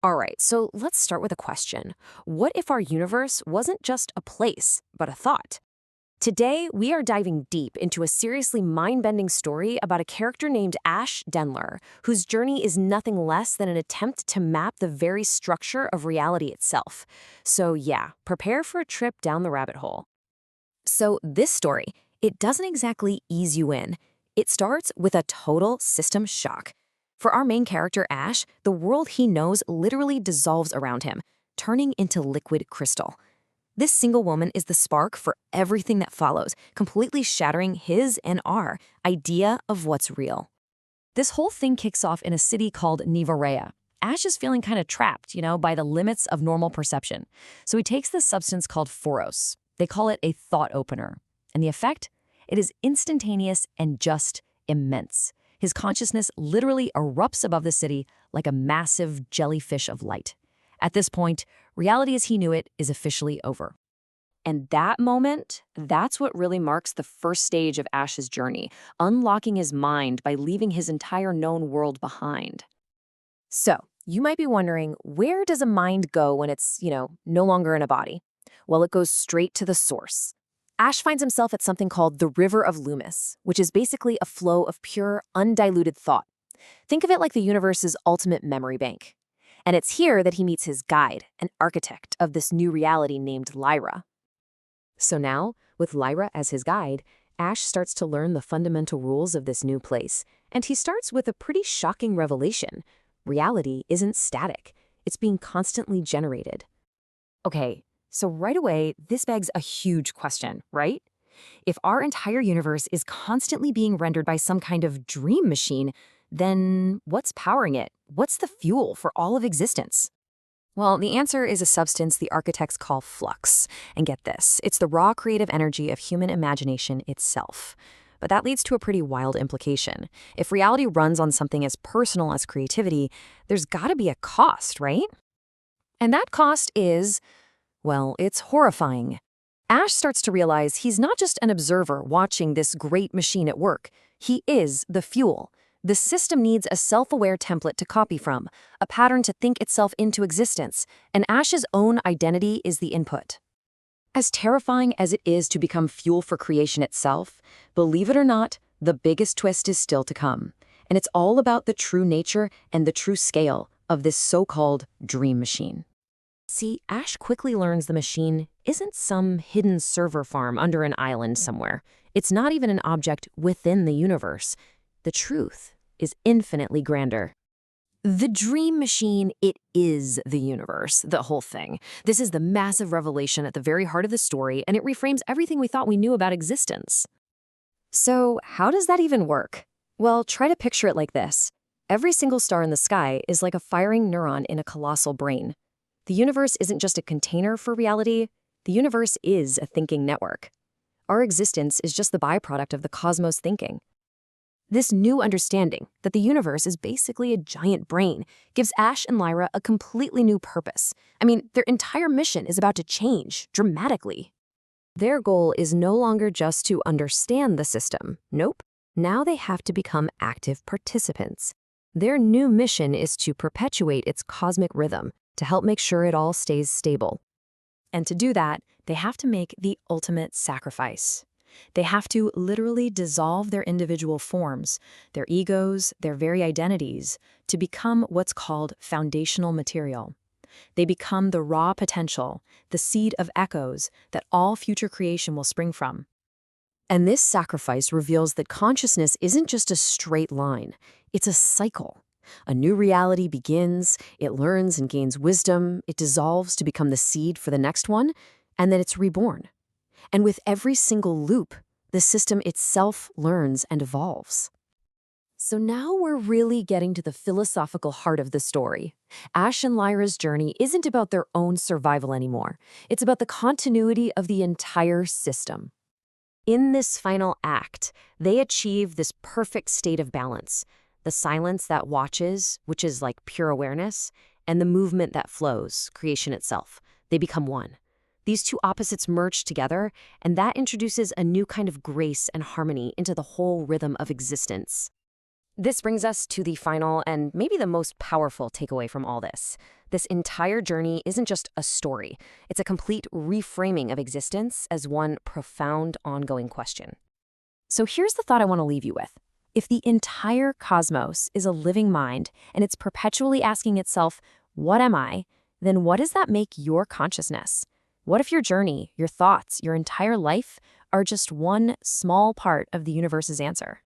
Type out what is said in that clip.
All right, so let's start with a question. What if our universe wasn't just a place, but a thought? Today, we are diving deep into a seriously mind-bending story about a character named Denlur, whose journey is nothing less than an attempt to map the very structure of reality itself. So yeah, prepare for a trip down the rabbit hole. So this story, it doesn't exactly ease you in. It starts with a total system shock. For our main character, Ash, the world he knows literally dissolves around him, turning into liquid crystal. This single woman is the spark for everything that follows, completely shattering his and our idea of what's real. This whole thing kicks off in a city called NiveRA. Ash is feeling kind of trapped, by the limits of normal perception. So he takes this substance called Foros. They call it a thought opener. And the effect? It is instantaneous and just immense. His consciousness literally erupts above the city like a massive jellyfish of light. At this point, reality as he knew it is officially over. And that moment, that's what really marks the first stage of Ash's journey, unlocking his mind by leaving his entire known world behind. So, you might be wondering, where does a mind go when it's, no longer in a body? Well, it goes straight to the source. Ash finds himself at something called the River of Loomis, which is basically a flow of pure, undiluted thought. Think of it like the universe's ultimate memory bank. And it's here that he meets his guide, an architect of this new reality named Lyra. So now, with Lyra as his guide, Ash starts to learn the fundamental rules of this new place. And he starts with a pretty shocking revelation. Reality isn't static. It's being constantly generated. Okay, so right away, this begs a huge question, right? If our entire universe is constantly being rendered by some kind of dream machine, then what's powering it? What's the fuel for all of existence? Well, the answer is a substance the architects call flux. And get this, it's the raw creative energy of human imagination itself. But that leads to a pretty wild implication. If reality runs on something as personal as creativity, there's gotta be a cost, right? And that cost is, well, it's horrifying. Ash starts to realize he's not just an observer watching this great machine at work. He is the fuel. The system needs a self-aware template to copy from, a pattern to think itself into existence, and Ash's own identity is the input. As terrifying as it is to become fuel for creation itself, believe it or not, the biggest twist is still to come. And it's all about the true nature and the true scale of this so-called dream machine. See, Ash quickly learns the machine isn't some hidden server farm under an island somewhere. It's not even an object within the universe. The truth is infinitely grander. The dream machine, it is the universe, the whole thing. This is the massive revelation at the very heart of the story, and it reframes everything we thought we knew about existence. So, how does that even work? Well, try to picture it like this. Every single star in the sky is like a firing neuron in a colossal brain. The universe isn't just a container for reality. The universe is a thinking network. Our existence is just the byproduct of the cosmos thinking. This new understanding that the universe is basically a giant brain gives Ash and Lyra a completely new purpose. I mean, their entire mission is about to change dramatically. Their goal is no longer just to understand the system. Nope. Now they have to become active participants. Their new mission is to perpetuate its cosmic rhythm, to help make sure it all stays stable. And to do that, they have to make the ultimate sacrifice. They have to literally dissolve their individual forms, their egos, their very identities, to become what's called foundational material. They become the raw potential, the seed of echoes that all future creation will spring from. And this sacrifice reveals that consciousness isn't just a straight line, it's a cycle. A new reality begins, it learns and gains wisdom, it dissolves to become the seed for the next one, and then it's reborn. And with every single loop, the system itself learns and evolves. So now we're really getting to the philosophical heart of the story. Ash and Lyra's journey isn't about their own survival anymore. It's about the continuity of the entire system. In this final act, they achieve this perfect state of balance. The silence that watches, which is like pure awareness, and the movement that flows, creation itself. They become one. These two opposites merge together, and that introduces a new kind of grace and harmony into the whole rhythm of existence. This brings us to the final and maybe the most powerful takeaway from all this. This entire journey isn't just a story. It's a complete reframing of existence as one profound, ongoing question. So here's the thought I want to leave you with. If the entire cosmos is a living mind and it's perpetually asking itself, what am I? Then what does that make your consciousness? What if your journey, your thoughts, your entire life are just one small part of the universe's answer?